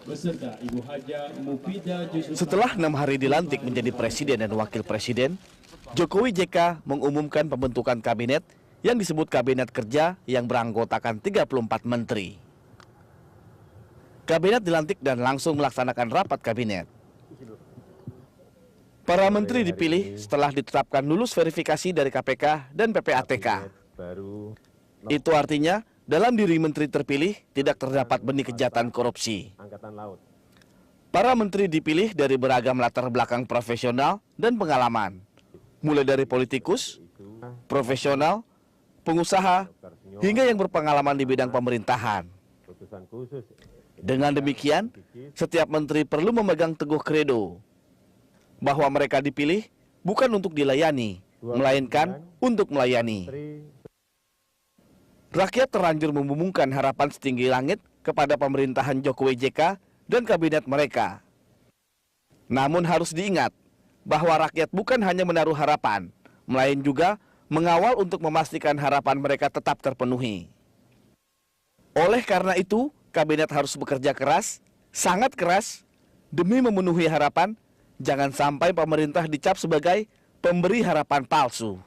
beserta Ibu Haja Mufidah Yusuf. Setelah 6 hari dilantik menjadi presiden dan wakil presiden, Jokowi JK mengumumkan pembentukan kabinet yang disebut Kabinet Kerja yang beranggotakan 34 menteri. Kabinet dilantik dan langsung melaksanakan rapat kabinet. Para menteri dipilih setelah ditetapkan lulus verifikasi dari KPK dan PPATK. Itu artinya dalam diri menteri terpilih tidak terdapat benih kejahatan korupsi. Para menteri dipilih dari beragam latar belakang profesional dan pengalaman, mulai dari politikus, profesional, pengusaha, hingga yang berpengalaman di bidang pemerintahan. Dengan demikian, setiap menteri perlu memegang teguh kredo bahwa mereka dipilih bukan untuk dilayani, melainkan untuk melayani. Rakyat terlanjur membumungkan harapan setinggi langit kepada pemerintahan Jokowi JK dan kabinet mereka. Namun harus diingat bahwa rakyat bukan hanya menaruh harapan, melainkan juga mengawal untuk memastikan harapan mereka tetap terpenuhi. Oleh karena itu, kabinet harus bekerja keras, sangat keras, demi memenuhi harapan. Jangan sampai pemerintah dicap sebagai pemberi harapan palsu.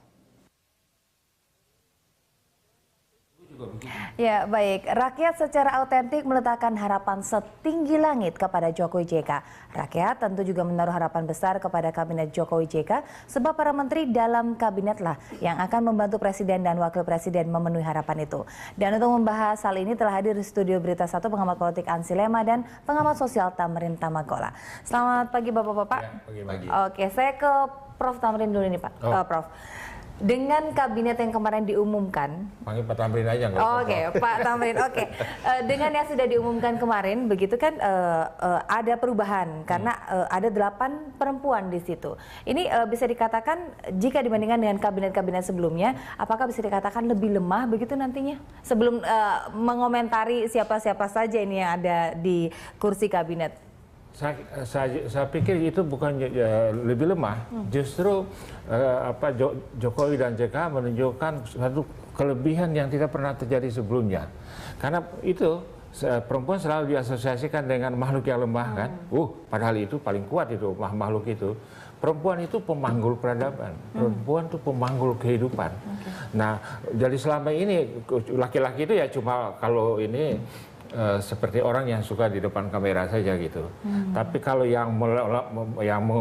Ya, baik. Rakyat secara autentik meletakkan harapan setinggi langit kepada Jokowi JK. Rakyat tentu juga menaruh harapan besar kepada kabinet Jokowi JK, sebab para menteri dalam kabinetlah yang akan membantu presiden dan wakil presiden memenuhi harapan itu. Dan untuk membahas hal ini telah hadir di studio Berita 1 pengamat politik Ansi Lema dan pengamat sosial Tamrin Tamagola. Selamat pagi Bapak-bapak. Ya, pagi. Oke, saya ke Prof. Tamrin dulu nih Pak. Prof. Dengan kabinet yang kemarin diumumkan, panggil Pak Tamrin aja nggak? Oke, Pak Tamrin. Oke. Dengan yang sudah diumumkan kemarin, begitu kan ada perubahan karena ada 8 perempuan di situ. Ini bisa dikatakan jika dibandingkan dengan kabinet-kabinet sebelumnya, apakah bisa dikatakan lebih lemah begitu nantinya? Sebelum mengomentari siapa-siapa saja ini yang ada di kursi kabinet. Saya pikir itu bukan lebih lemah, justru Jokowi dan JK menunjukkan satu kelebihan yang tidak pernah terjadi sebelumnya. Karena itu perempuan selalu diasosiasikan dengan makhluk yang lemah kan. Padahal itu paling kuat itu makhluk itu. Perempuan itu pemanggul peradaban, perempuan itu pemanggul kehidupan. Nah, jadi selama ini laki-laki itu ya cuma kalau ini seperti orang yang suka di depan kamera saja gitu. Tapi kalau yang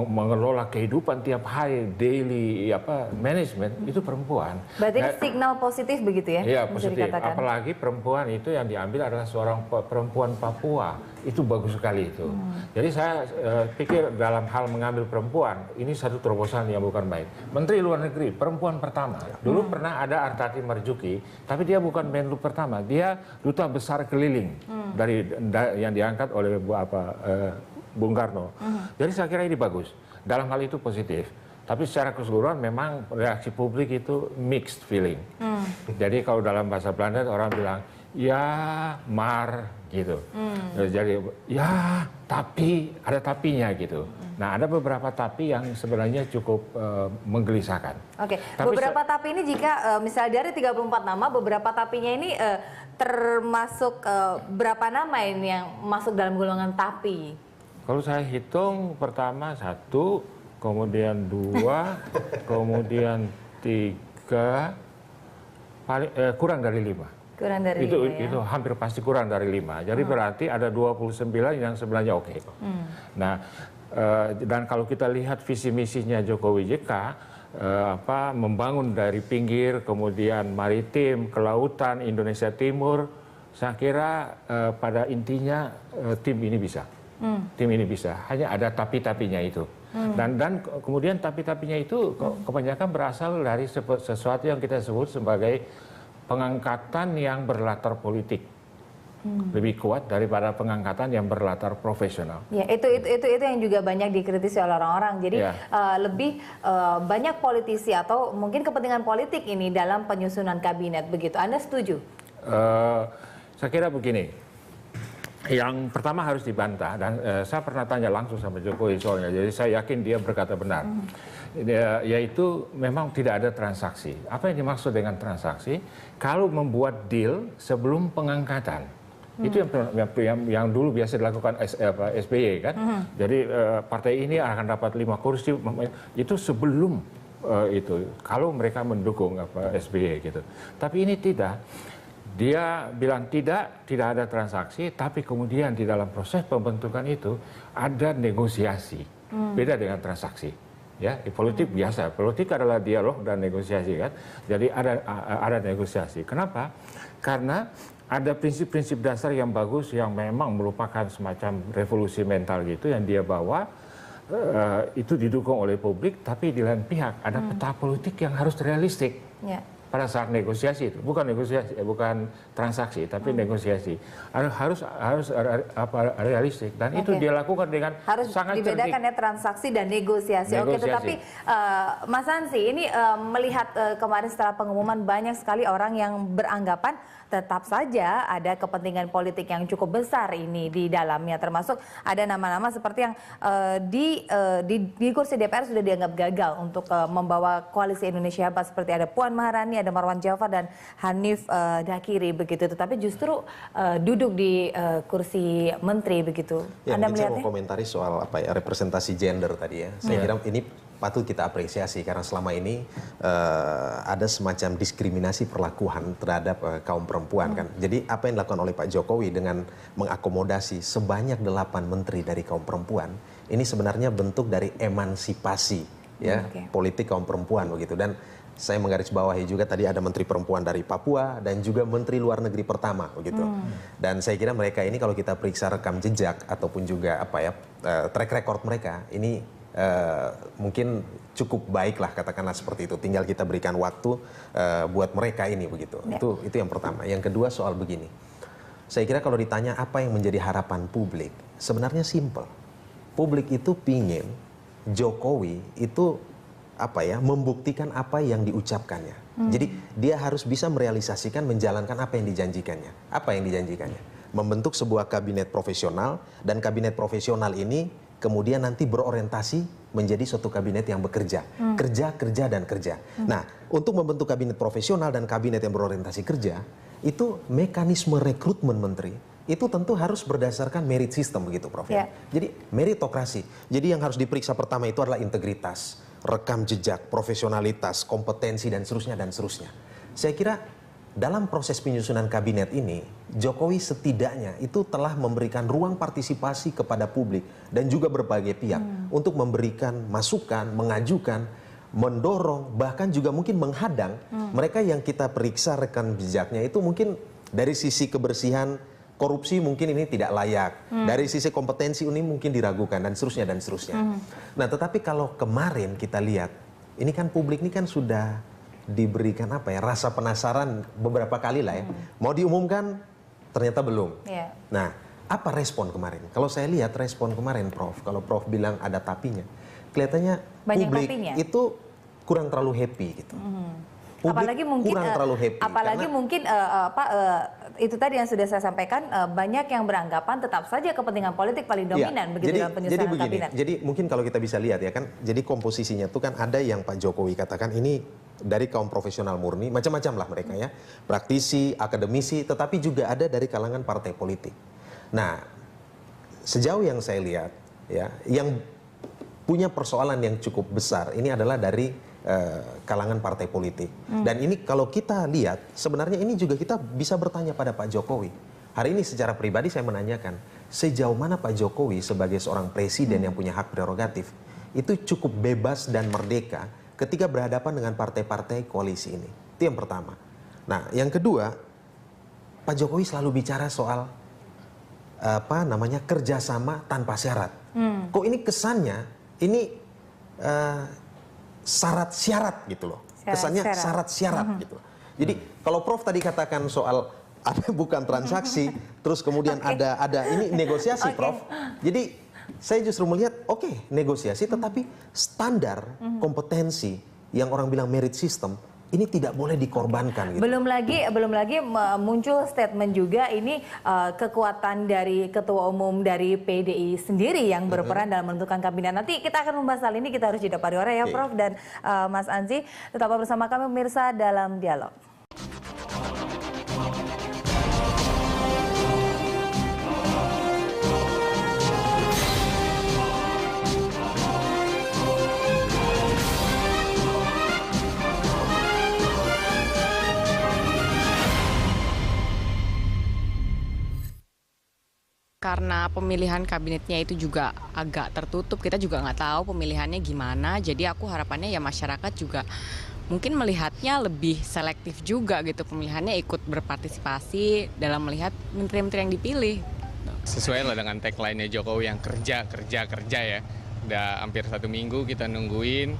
mengelola kehidupan tiap hari, daily manajemen itu perempuan. Berarti ini signal positif begitu ya? Iya, positif. Apalagi perempuan itu yang diambil adalah seorang perempuan Papua. Itu bagus sekali itu. Jadi saya pikir dalam hal mengambil perempuan, ini satu terobosan yang bukan baik. Menteri Luar Negeri, perempuan pertama. Dulu pernah ada Artati Marjuki, tapi dia bukan Menlu pertama. Dia duta besar keliling dari yang diangkat oleh Bung Karno. Jadi saya kira ini bagus. Dalam hal itu positif. Tapi secara keseluruhan memang reaksi publik itu mixed feeling. Jadi kalau dalam bahasa Belanda orang bilang, ya mar gitu. Jadi ya tapi ada tapinya gitu. Nah ada beberapa tapi yang sebenarnya cukup menggelisahkan. Oke, beberapa tapi ini jika misalnya dari 34 nama, beberapa tapinya ini termasuk berapa nama ini yang masuk dalam golongan tapi? Kalau saya hitung pertama 1, kemudian 2, kemudian 3, kurang dari 5. Kurang dari itu hampir pasti kurang dari 5. Jadi berarti ada 29 yang sebenarnya oke. Nah, dan kalau kita lihat visi misinya Jokowi JK, membangun dari pinggir, kemudian maritim, kelautan, Indonesia Timur, saya kira pada intinya tim ini bisa. Tim ini bisa. Hanya ada tapi-tapinya itu. Dan kemudian tapi-tapinya itu kebanyakan berasal dari sesuatu yang kita sebut sebagai pengangkatan yang berlatar politik. Lebih kuat daripada pengangkatan yang berlatar profesional. Ya, itu yang juga banyak dikritisi oleh orang-orang. Jadi lebih banyak politisi atau mungkin kepentingan politik ini dalam penyusunan kabinet begitu. Anda setuju? Saya kira begini. Yang pertama harus dibantah dan saya pernah tanya langsung sama Jokowi soalnya. Jadi saya yakin dia berkata benar. Yaitu memang tidak ada transaksi. Apa yang dimaksud dengan transaksi? Kalau membuat deal sebelum pengangkatan. Itu yang dulu biasa dilakukan SBY kan. Jadi partai ini akan dapat 5 kursi itu sebelum itu kalau mereka mendukung SBY gitu. Tapi ini tidak. Dia bilang tidak ada transaksi, tapi kemudian di dalam proses pembentukan itu ada negosiasi. Beda dengan transaksi. Ya, di politik biasa. Politik adalah dialog dan negosiasi kan. Jadi ada negosiasi. Kenapa? Karena ada prinsip-prinsip dasar yang bagus yang memang merupakan semacam revolusi mental gitu yang dia bawa, itu didukung oleh publik, tapi di lain pihak ada peta politik yang harus realistik pada saat negosiasi itu. Bukan negosiasi, bukan transaksi, tapi negosiasi harus realistik, dan itu dia lakukan dengan harus sangat dibedakan cerdik. Ya, transaksi dan negosiasi. Oke, tetapi Mas Hansi ini melihat kemarin setelah pengumuman banyak sekali orang yang beranggapan tetap saja ada kepentingan politik yang cukup besar ini di dalamnya, termasuk ada nama-nama seperti yang di kursi DPR sudah dianggap gagal untuk membawa koalisi Indonesia Hebat, seperti ada Puan Maharani, ada Marwan Jafar dan Hanif Dakiri begitu, tetapi justru duduk di kursi menteri begitu. Ya, Anda mungkin saya melihatnya? mau komentari soal representasi gender tadi ya. Saya kira ini patut kita apresiasi karena selama ini ada semacam diskriminasi perlakuan terhadap kaum perempuan kan. Jadi apa yang dilakukan oleh Pak Jokowi dengan mengakomodasi sebanyak 8 menteri dari kaum perempuan, ini sebenarnya bentuk dari emansipasi ya politik kaum perempuan begitu. Dan saya menggarisbawahi juga tadi ada menteri perempuan dari Papua dan juga menteri luar negeri pertama begitu. Dan saya kira mereka ini kalau kita periksa rekam jejak ataupun juga track record mereka ini mungkin cukup baik lah, katakanlah seperti itu. Tinggal kita berikan waktu buat mereka ini begitu. Itu yang pertama. Yang kedua soal begini. Saya kira kalau ditanya apa yang menjadi harapan publik, sebenarnya simple. Publik itu pingin Jokowi itu membuktikan apa yang diucapkannya. Jadi dia harus bisa merealisasikan, menjalankan apa yang dijanjikannya. Apa yang dijanjikannya? Membentuk sebuah kabinet profesional, dan kabinet profesional ini kemudian nanti berorientasi menjadi suatu kabinet yang bekerja. Kerja, dan kerja. Nah, untuk membentuk kabinet profesional dan kabinet yang berorientasi kerja, itu mekanisme rekrutmen menteri, itu tentu harus berdasarkan merit system begitu, Prof. Jadi meritokrasi. Jadi yang harus diperiksa pertama itu adalah integritas, rekam jejak, profesionalitas, kompetensi, dan seterusnya, dan seterusnya. Saya kira dalam proses penyusunan kabinet ini, Jokowi setidaknya itu telah memberikan ruang partisipasi kepada publik dan juga berbagai pihak untuk memberikan masukan, mengajukan, mendorong, bahkan juga mungkin menghadang mereka yang kita periksa rekam jejaknya itu mungkin dari sisi kebersihan, korupsi mungkin ini tidak layak, dari sisi kompetensi ini mungkin diragukan, dan seterusnya, dan seterusnya. Nah, tetapi kalau kemarin kita lihat, ini kan publik ini kan sudah diberikan rasa penasaran beberapa kali lah ya. Mau diumumkan ternyata belum. Nah, apa respon kemarin? Kalau saya lihat respon kemarin, Prof, kalau Prof bilang ada tapinya, kelihatannya banyak publik tapinya. Itu kurang terlalu happy gitu. Apalagi mungkin kurang terlalu happy. Apalagi mungkin itu tadi yang sudah saya sampaikan, banyak yang beranggapan tetap saja kepentingan politik paling dominan begitu dalam penyusunan kabinet. Jadi mungkin kalau kita bisa lihat ya kan, jadi komposisinya itu kan ada yang Pak Jokowi katakan ini dari kaum profesional murni, macam-macam lah mereka ya, praktisi, akademisi, tetapi juga ada dari kalangan partai politik. Nah, sejauh yang saya lihat ya, yang punya persoalan yang cukup besar ini adalah dari kalangan partai politik. Dan ini kalau kita lihat, sebenarnya ini juga kita bisa bertanya pada Pak Jokowi. Hari ini secara pribadi saya menanyakan, sejauh mana Pak Jokowi sebagai seorang presiden yang punya hak prerogatif, itu cukup bebas dan merdeka ketika berhadapan dengan partai-partai koalisi ini. Itu yang pertama. Nah, yang kedua, Pak Jokowi selalu bicara soal kerjasama tanpa syarat. Kok ini kesannya, ini syarat-syarat gitu loh. Kesannya syarat-syarat gitu. Jadi kalau Prof tadi katakan soal ada bukan transaksi, terus kemudian ada ini negosiasi, Prof. Jadi saya justru melihat negosiasi, tetapi standar kompetensi yang orang bilang merit system ini tidak boleh dikorbankan. Gitu. Belum lagi muncul statement juga ini kekuatan dari Ketua Umum dari PDI sendiri yang berperan dalam menentukan kabinet. Nanti kita akan membahas hal ini, kita harus jeda pariwara ya Prof dan Mas Anzi. Tetaplah bersama kami pemirsa dalam Dialog. Karena pemilihan kabinetnya itu juga agak tertutup, kita juga nggak tahu pemilihannya gimana. Jadi aku harapannya ya masyarakat juga mungkin melihatnya lebih selektif juga gitu, pemilihannya ikut berpartisipasi dalam melihat menteri-menteri yang dipilih. Sesuai lah dengan tagline-nya Jokowi yang kerja ya. Udah hampir 1 minggu kita nungguin,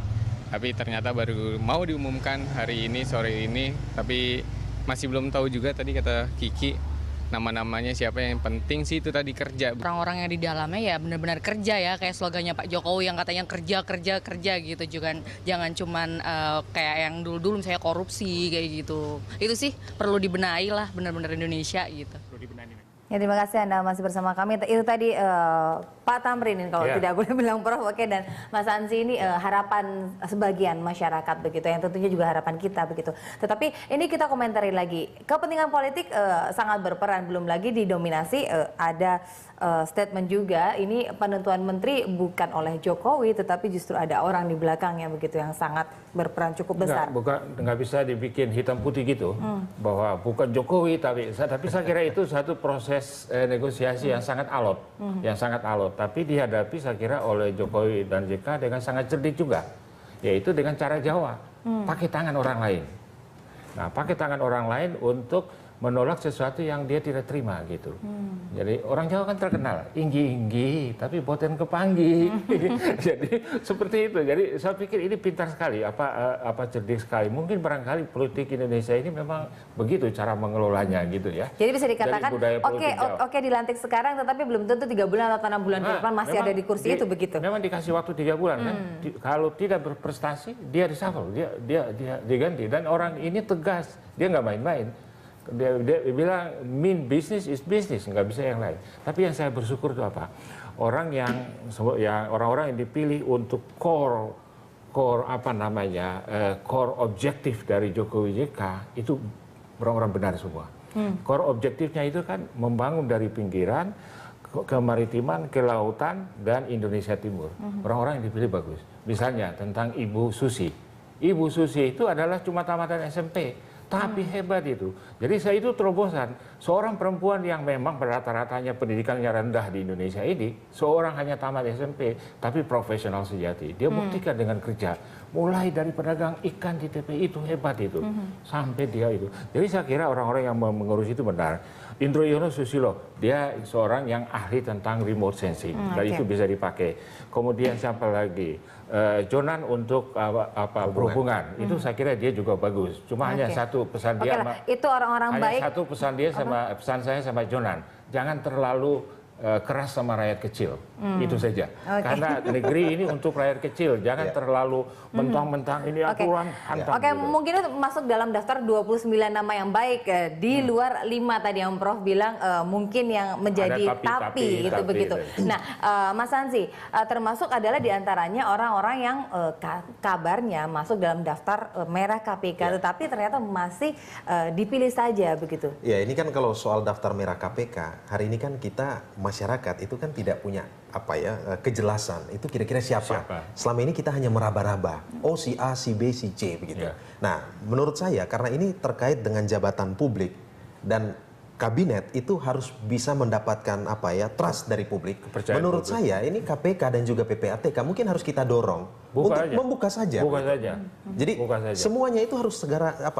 tapi ternyata baru mau diumumkan hari ini, sore ini. Tapi masih belum tahu juga, tadi kata Kiki, nama-namanya siapa. Yang penting sih itu tadi kerja. Orang-orang yang di dalamnya ya benar-benar kerja ya, kayak slogannya Pak Jokowi yang katanya kerja gitu juga. Jangan cuman kayak yang dulu-dulu misalnya korupsi kayak gitu. Itu sih perlu dibenahi lah benar-benar Indonesia gitu. Ya, terima kasih Anda masih bersama kami. Itu tadi Pak Tamrin, kalau tidak boleh bilang Prof, oke, dan Mas Ansi ini harapan sebagian masyarakat begitu, yang tentunya juga harapan kita begitu. Tetapi ini kita komentari lagi, kepentingan politik sangat berperan, belum lagi didominasi ada statement juga, ini penentuan menteri bukan oleh Jokowi, tetapi justru ada orang di belakangnya begitu yang sangat berperan cukup besar. Nggak bisa dibikin hitam putih gitu, bahwa bukan Jokowi, tapi saya kira itu satu proses negosiasi yang sangat alot, tapi dihadapi saya kira oleh Jokowi dan JK dengan sangat cerdik juga, yaitu dengan cara Jawa, pakai tangan orang lain. Nah, pakai tangan orang lain untuk menolak sesuatu yang dia tidak terima gitu. Jadi orang Jawa kan terkenal inggi-inggi tapi boten kepanggi. Jadi seperti itu. Jadi saya pikir ini pintar sekali, apa cerdik sekali. Mungkin barangkali politik Indonesia ini memang begitu cara mengelolanya gitu ya. Jadi bisa dikatakan oke dilantik sekarang, tetapi belum tentu 3 bulan atau 6 bulan ke depan masih ada di kursi itu begitu. Memang dikasih waktu 3 bulan kan. Kalau tidak berprestasi dia reshuffle, dia diganti, dan orang ini tegas, dia nggak main-main. Dia bilang mean business is business, nggak bisa yang lain. Tapi yang saya bersyukur itu apa? Orang-orang yang dipilih untuk core objektif dari Jokowi JK itu orang-orang benar semua. Core objektifnya itu kan membangun dari pinggiran, kemaritiman, kelautan, dan Indonesia Timur. Orang-orang yang dipilih bagus. Misalnya tentang Ibu Susi. Ibu Susi itu adalah cuma tamatan SMP. Tapi hebat itu. Jadi saya itu terobosan. Seorang perempuan yang memang rata-ratanya pendidikannya rendah di Indonesia ini, seorang hanya tamat SMP, tapi profesional sejati. Dia buktikan dengan kerja. Mulai dari pedagang ikan di TPI itu hebat itu. Sampai dia itu. Jadi saya kira orang-orang yang mengurus itu benar. Indro Yono Susilo, dia seorang yang ahli tentang remote sensing. Dan itu bisa dipakai. Kemudian siapa lagi? Jonan untuk berhubungan, itu saya kira dia juga bagus. Cuma hanya satu pesan dia, itu orang-orang baik. Satu pesan dia pesan saya sama Jonan, jangan terlalu keras sama rakyat kecil, itu saja. Karena negeri ini untuk rakyat kecil, jangan terlalu mentang-mentang ini aturan hantam. Gitu. Mungkin itu masuk dalam daftar 29 nama yang baik di luar 5 tadi yang Prof bilang mungkin yang menjadi tapi itu begitu. Nah, Mas Ansi, termasuk adalah diantaranya orang-orang yang kabarnya masuk dalam daftar merah KPK, tetapi ternyata masih dipilih saja begitu. Ya, ini kan kalau soal daftar merah KPK, hari ini kan kita masyarakat itu kan tidak punya kejelasan itu kira-kira siapa. Selama ini kita hanya meraba-raba, oh si A, si B, si C begitu. Nah, menurut saya karena ini terkait dengan jabatan publik dan kabinet itu harus bisa mendapatkan trust dari publik. Menurut saya ini KPK dan juga PPATK mungkin harus kita dorong membuka saja. Jadi semuanya itu harus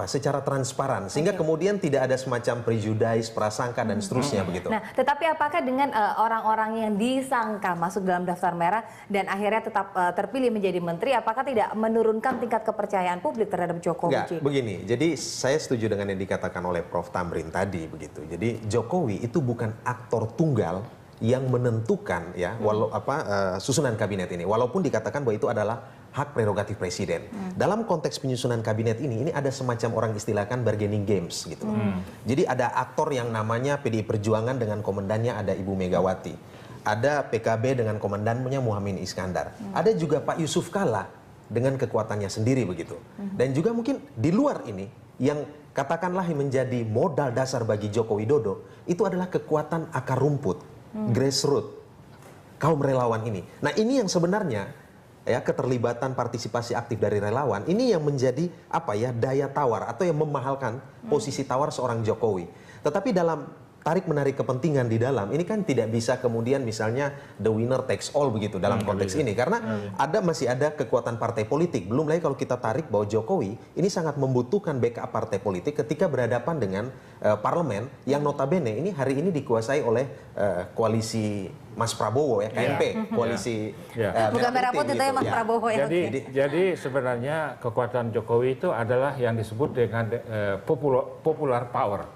secara transparan sehingga kemudian tidak ada semacam prejudice, prasangka dan seterusnya begitu. Nah, tetapi apakah dengan orang-orang yang disangka masuk dalam daftar merah dan akhirnya tetap terpilih menjadi menteri, apakah tidak menurunkan tingkat kepercayaan publik terhadap Jokowi? Enggak, begini. Jadi saya setuju dengan yang dikatakan oleh Prof Tamrin tadi begitu. Jadi Jokowi itu bukan aktor tunggal yang menentukan susunan kabinet ini, walaupun dikatakan bahwa itu adalah hak prerogatif presiden. Dalam konteks penyusunan kabinet ini ada semacam orang istilahkan bargaining games gitu. Jadi ada aktor yang namanya PDI Perjuangan dengan komandannya ada Ibu Megawati, ada PKB dengan komandannya Muhaimin Iskandar, ada juga Pak Yusuf Kalla dengan kekuatannya sendiri begitu. Dan juga mungkin di luar ini yang katakanlah menjadi modal dasar bagi Joko Widodo itu adalah kekuatan akar rumput, grassroots, kaum relawan ini. Nah, ini yang sebenarnya keterlibatan partisipasi aktif dari relawan ini yang menjadi daya tawar atau yang memahalkan posisi tawar seorang Jokowi. Tetapi dalam tarik-menarik kepentingan di dalam, ini kan tidak bisa kemudian misalnya the winner takes all begitu dalam konteks ini. Karena masih ada kekuatan partai politik. Belum lagi kalau kita tarik bahwa Jokowi ini sangat membutuhkan backup partai politik ketika berhadapan dengan parlemen yang notabene ini hari ini dikuasai oleh koalisi Mas Prabowo ya, KMP, koalisi bukan merah putih itu ya Mas Prabowo ya. Jadi sebenarnya kekuatan Jokowi itu adalah yang disebut dengan popular power,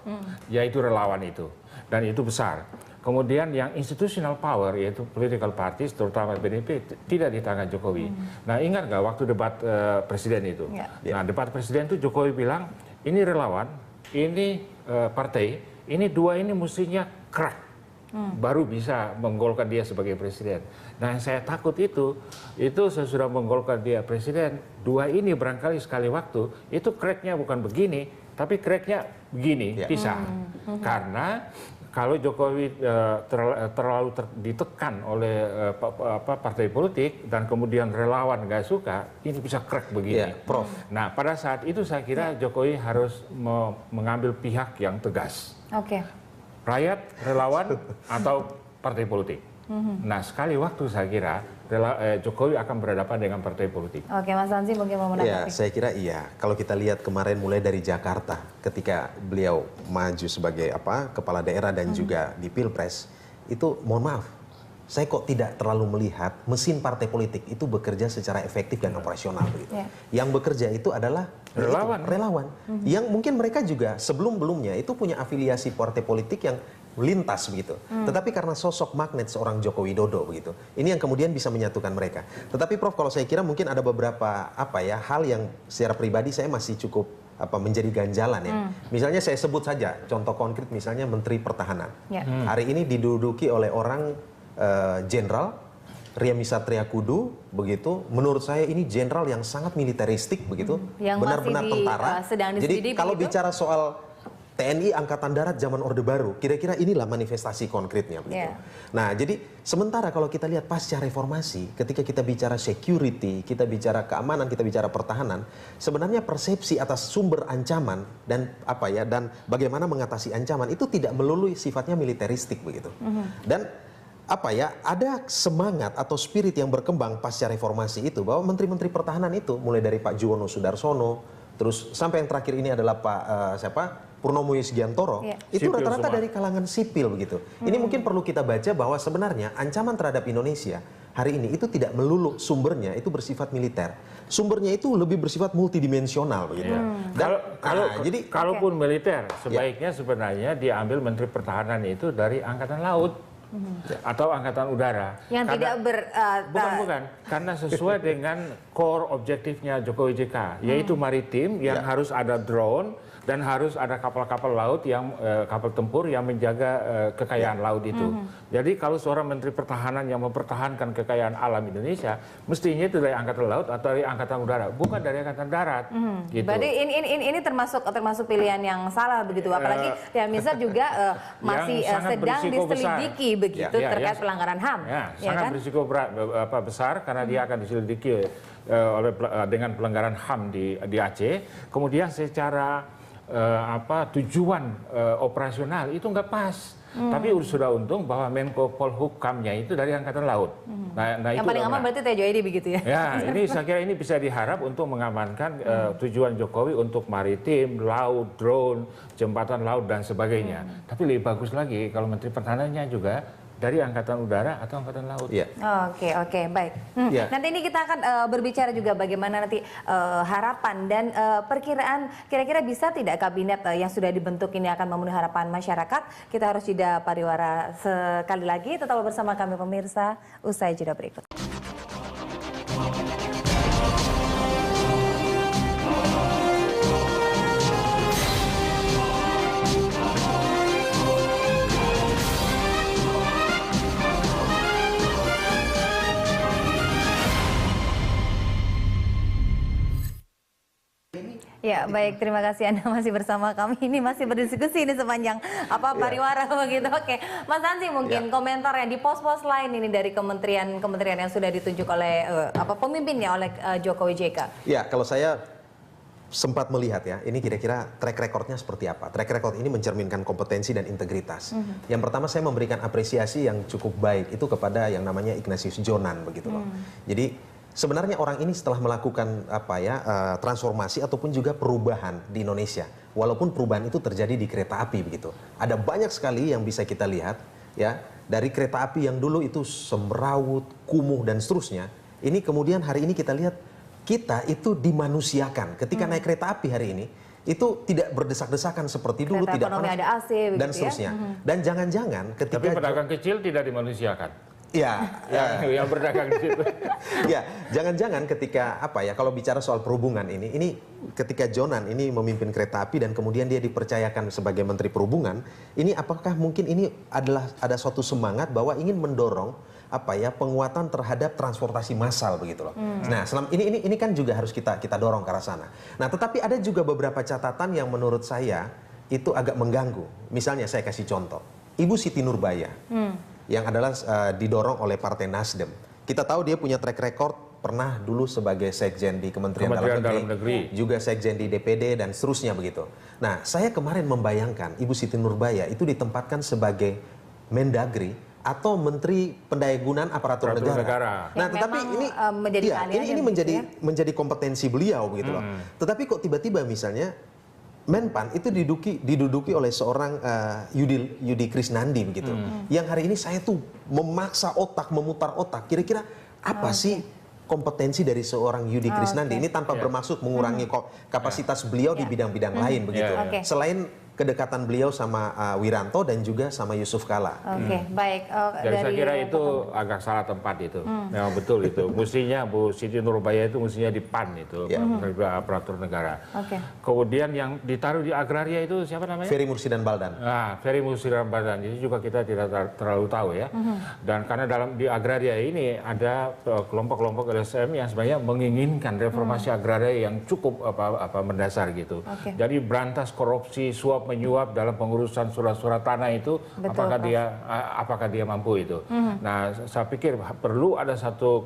yaitu relawan itu, dan itu besar. Kemudian yang institutional power, yaitu political parties, terutama PDIP, tidak di tangan Jokowi. Nah, ingat nggak waktu debat presiden itu? Nah, debat presiden itu Jokowi bilang, ini relawan, ini partai, ini dua ini mestinya crack. Baru bisa menggolkan dia sebagai presiden. Nah, yang saya takut itu sesudah menggolkan dia presiden, dua ini barangkali sekali waktu, itu cracknya bukan begini, tapi cracknya begini, pisah. Karena kalau Jokowi terlalu ditekan oleh partai politik dan kemudian relawan nggak suka, ini bisa crack begini. Prof. Nah, pada saat itu saya kira Jokowi harus mengambil pihak yang tegas. Rakyat, relawan, atau partai politik. Nah, sekali waktu saya kira Jokowi akan berhadapan dengan partai politik. Oke, Mas Hansi mungkin mau menanggapi. Ya, saya kira iya. Kalau kita lihat kemarin mulai dari Jakarta, ketika beliau maju sebagai kepala daerah dan juga di Pilpres, itu mohon maaf, saya kok tidak terlalu melihat mesin partai politik itu bekerja secara efektif dan operasional begitu. Yang bekerja itu adalah relawan. Yang mungkin mereka juga sebelum-belumnya itu punya afiliasi partai politik yang lintas begitu. Tetapi karena sosok magnet seorang Joko Widodo begitu. Ini yang kemudian bisa menyatukan mereka. Tetapi Prof, kalau saya kira mungkin ada beberapa hal yang secara pribadi saya masih cukup menjadi ganjalan ya. Misalnya saya sebut saja contoh konkret, misalnya Menteri Pertahanan. Hari ini diduduki oleh orang Jenderal Riamisa Triakudu begitu. Menurut saya ini jenderal yang sangat militeristik begitu, benar-benar tentara. Jadi kalau bicara soal TNI Angkatan Darat zaman Orde Baru, kira-kira inilah manifestasi konkretnya begitu. Nah, jadi sementara kalau kita lihat pasca reformasi, ketika kita bicara security, kita bicara keamanan, kita bicara pertahanan, sebenarnya persepsi atas sumber ancaman dan dan bagaimana mengatasi ancaman itu tidak melulu sifatnya militeristik begitu. Dan ada semangat atau spirit yang berkembang pasca reformasi itu, bahwa menteri-menteri pertahanan itu mulai dari Pak Juwono Sudarsono, terus sampai yang terakhir ini adalah Pak Purnomo Yustiantoro, itu rata-rata dari kalangan sipil begitu. Ini mungkin perlu kita baca bahwa sebenarnya ancaman terhadap Indonesia hari ini itu tidak melulu sumbernya itu bersifat militer. Sumbernya itu lebih bersifat multidimensional begitu. Jadi kalaupun militer, sebaiknya sebenarnya diambil Menteri Pertahanan itu dari Angkatan Laut. Atau Angkatan Udara yang tidak bukan karena sesuai dengan core objektifnya Jokowi JK, yaitu maritim yang harus ada drone dan harus ada kapal-kapal laut yang kapal tempur yang menjaga kekayaan laut itu. Jadi kalau seorang Menteri Pertahanan yang mempertahankan kekayaan alam Indonesia, mestinya itu dari Angkatan Laut atau dari Angkatan Udara, bukan dari Angkatan Darat. Gitu. Berarti ini termasuk pilihan yang salah begitu, apalagi Riamisa juga masih sedang diselidiki begitu terkait pelanggaran HAM. Sangat berisiko besar karena dia akan diselidiki dengan pelanggaran HAM di Aceh. Kemudian secara tujuan operasional itu nggak pas. Tapi sudah untung bahwa Menko Polhukamnya itu dari Angkatan Laut. Nah yang itu paling aman berarti Tejo Edi begitu ya? Ya, ini saya kira ini bisa diharap untuk mengamankan tujuan Jokowi untuk maritim, laut, drone, jembatan laut dan sebagainya. Tapi lebih bagus lagi kalau Menteri Pertahanannya juga dari Angkatan Udara atau Angkatan Laut. Oke, baik. Nanti ini kita akan berbicara juga bagaimana nanti harapan dan perkiraan kira-kira bisa tidak kabinet yang sudah dibentuk ini akan memenuhi harapan masyarakat. Kita harus jeda pariwara sekali lagi. Tetap bersama kami pemirsa, usai jeda berikut. Ya, baik, terima kasih Anda masih bersama kami. Ini masih berdiskusi ini sepanjang pariwara begitu. Oke, Mas Hansi mungkin komentarnya di pos-pos lain ini dari kementerian yang sudah ditunjuk oleh pemimpinnya oleh Jokowi JK. Ya, kalau saya sempat melihat ya, ini kira-kira track recordnya seperti apa. Track record ini mencerminkan kompetensi dan integritas. Yang pertama saya memberikan apresiasi yang cukup baik itu kepada yang namanya Ignatius Jonan begitu loh. Jadi sebenarnya orang ini setelah melakukan transformasi ataupun juga perubahan di Indonesia, walaupun perubahan itu terjadi di kereta api begitu. Ada banyak sekali yang bisa kita lihat ya, dari kereta api yang dulu itu semrawut, kumuh dan seterusnya. Ini kemudian hari ini kita lihat kita itu dimanusiakan. Ketika naik kereta api hari ini, itu tidak berdesak-desakan seperti dulu, Kereta tidak ekonomi panas, ada AC begitu dan seterusnya. Dan jangan-jangan ketika Tapi pedagang kecil tidak dimanusiakan. ya, Yang berdagang di situ. ya, jangan-jangan ketika kalau bicara soal perhubungan ini ketika Jonan ini memimpin kereta api dan kemudian dia dipercayakan sebagai Menteri Perhubungan, ini apakah mungkin ini ada suatu semangat bahwa ingin mendorong penguatan terhadap transportasi massal begitu loh. Nah, ini kan juga harus kita dorong ke arah sana. Nah, tetapi ada juga beberapa catatan yang menurut saya itu agak mengganggu. Misalnya saya kasih contoh, Ibu Siti Nurbaya yang adalah didorong oleh Partai Nasdem. Kita tahu dia punya track record pernah dulu sebagai sekjen di Kementerian Dalam Negeri, juga sekjen di DPD dan seterusnya begitu. Nah, saya kemarin membayangkan Ibu Siti Nurbaya itu ditempatkan sebagai Mendagri atau Menteri Pendayagunaan Aparatur Negara. Nah, tetapi ini menjadi kompetensi beliau begitu loh. Tetapi kok tiba-tiba misalnya Menpan itu diduduki oleh seorang Yudi Krisnandi begitu. Yang hari ini saya tuh memutar otak, kira-kira apa sih kompetensi dari seorang Yudi Krisnandi ini tanpa bermaksud mengurangi kapasitas beliau di bidang-bidang lain begitu. Selain kedekatan beliau sama Wiranto dan juga sama Yusuf Kala. Baik. Jadi saya kira itu agak salah tempat itu. Memang betul itu. Mestinya Bu Siti Nurbaya itu mestinya di PAN itu, Aparatur Negara. Kemudian yang ditaruh di agraria itu siapa namanya? Ferry Mursidan Baldan. Nah, Ferry Mursidan Baldan itu juga kita tidak terlalu tahu ya. Dan karena di agraria ini ada kelompok-kelompok LSM yang sebenarnya menginginkan reformasi agraria yang cukup mendasar gitu. Jadi berantas korupsi, suap menyuap dalam pengurusan surat-surat tanah itu, apakah dia mampu itu. Nah, saya pikir perlu ada satu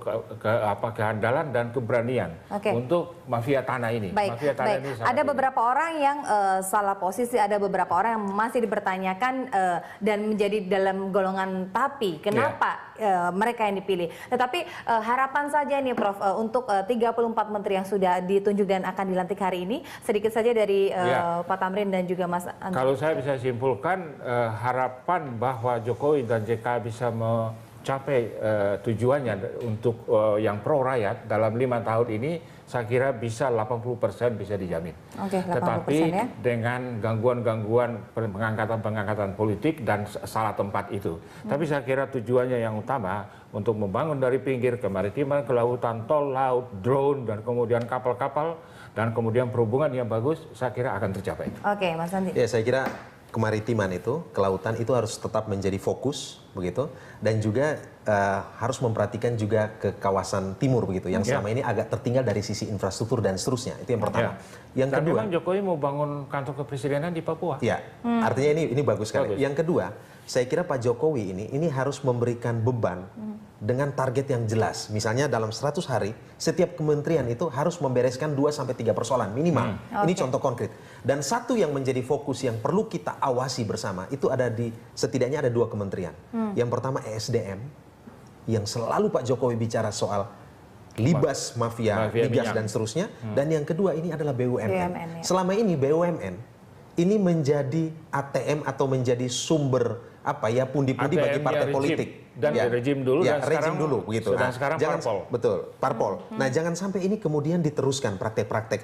kehandalan dan keberanian untuk mafia tanah ini. Mafia tanah ini ada beberapa orang yang salah posisi, ada beberapa orang yang masih dipertanyakan dan menjadi dalam golongan tapi kenapa mereka yang dipilih. Tetapi harapan saja nih Prof untuk 34 menteri yang sudah ditunjuk dan akan dilantik hari ini, sedikit saja dari Pak Tamrin dan juga Mas Andri. Kalau saya bisa simpulkan harapan bahwa Jokowi dan JK bisa mencapai tujuannya untuk yang pro rakyat dalam 5 tahun ini, saya kira bisa 80% bisa dijamin. Tetapi dengan gangguan-gangguan pengangkatan politik dan salah tempat itu. Tapi saya kira tujuannya yang utama untuk membangun dari pinggir kemaritiman, kelautan, tol laut, drone, dan kemudian kapal-kapal, dan kemudian perhubungan yang bagus, saya kira akan tercapai. Mas Andi. Ya, saya kira kemaritiman itu, kelautan itu harus tetap menjadi fokus begitu, dan juga harus memperhatikan juga ke kawasan timur begitu, yang selama ini agak tertinggal dari sisi infrastruktur dan seterusnya. Itu yang pertama. Yang kedua, memang Jokowi mau bangun kantor kepresidenan di Papua. Ya, artinya ini bagus sekali. Yang kedua, saya kira Pak Jokowi ini harus memberikan beban dengan target yang jelas. Misalnya dalam 100 hari, setiap kementerian itu harus membereskan 2-3 persoalan minimal. Ini contoh konkret. Dan satu yang menjadi fokus yang perlu kita awasi bersama, itu setidaknya ada 2 kementerian. Yang pertama ESDM, yang selalu Pak Jokowi bicara soal libas mafia migas dan seterusnya. Dan yang kedua ini adalah BUMN. Selama ini BUMN ini menjadi ATM atau menjadi sumber pundi-pundi bagi partai politik. Dan rejim dulu dan rejim dulu begitu. Dan sekarang parpol. Betul, parpol. Nah, jangan sampai ini kemudian diteruskan praktek-praktek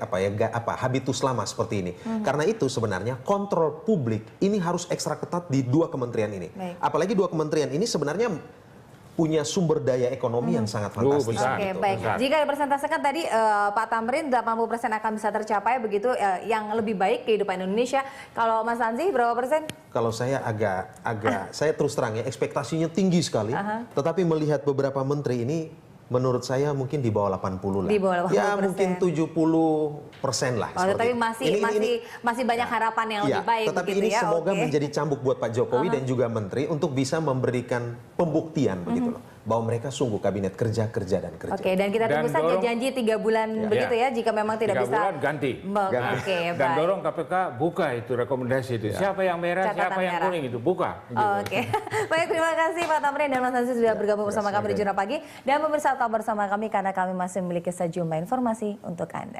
habitus lama seperti ini. Karena itu sebenarnya kontrol publik ini harus ekstra ketat di 2 kementerian ini. Apalagi 2 kementerian ini sebenarnya punya sumber daya ekonomi yang sangat fantastis. Baik. Jika dipresentasikan tadi Pak Tamrin 80% akan bisa tercapai begitu, yang lebih baik kehidupan Indonesia. Kalau Mas Anzi berapa persen? Kalau saya saya terus terang ya, ekspektasinya tinggi sekali. Tetapi melihat beberapa menteri ini, menurut saya mungkin di bawah 80 lah. Di bawah 80%. Ya mungkin 70% lah. Tapi masih banyak harapan yang lebih baik. Tetapi ini semoga menjadi cambuk buat Pak Jokowi dan juga menteri untuk bisa memberikan pembuktian begitu loh. bahwa mereka sungguh kabinet kerja dan kerja. Oke, dan kita tunggu saja janji 3 bulan begitu ya, jika memang tidak 3 bisa. bulan ganti. Oke, Dan baik. dorong KPK buka itu rekomendasi itu. Siapa yang merah, Catatan siapa yang merah. kuning itu buka. Gitu. Oke, baik, terima kasih Pak Tamrin dan Mas Nancy sudah bergabung bersama kami di Jurnal Pagi. Dan pemirsa tetap bersama kami karena kami masih memiliki sejumlah informasi untuk Anda.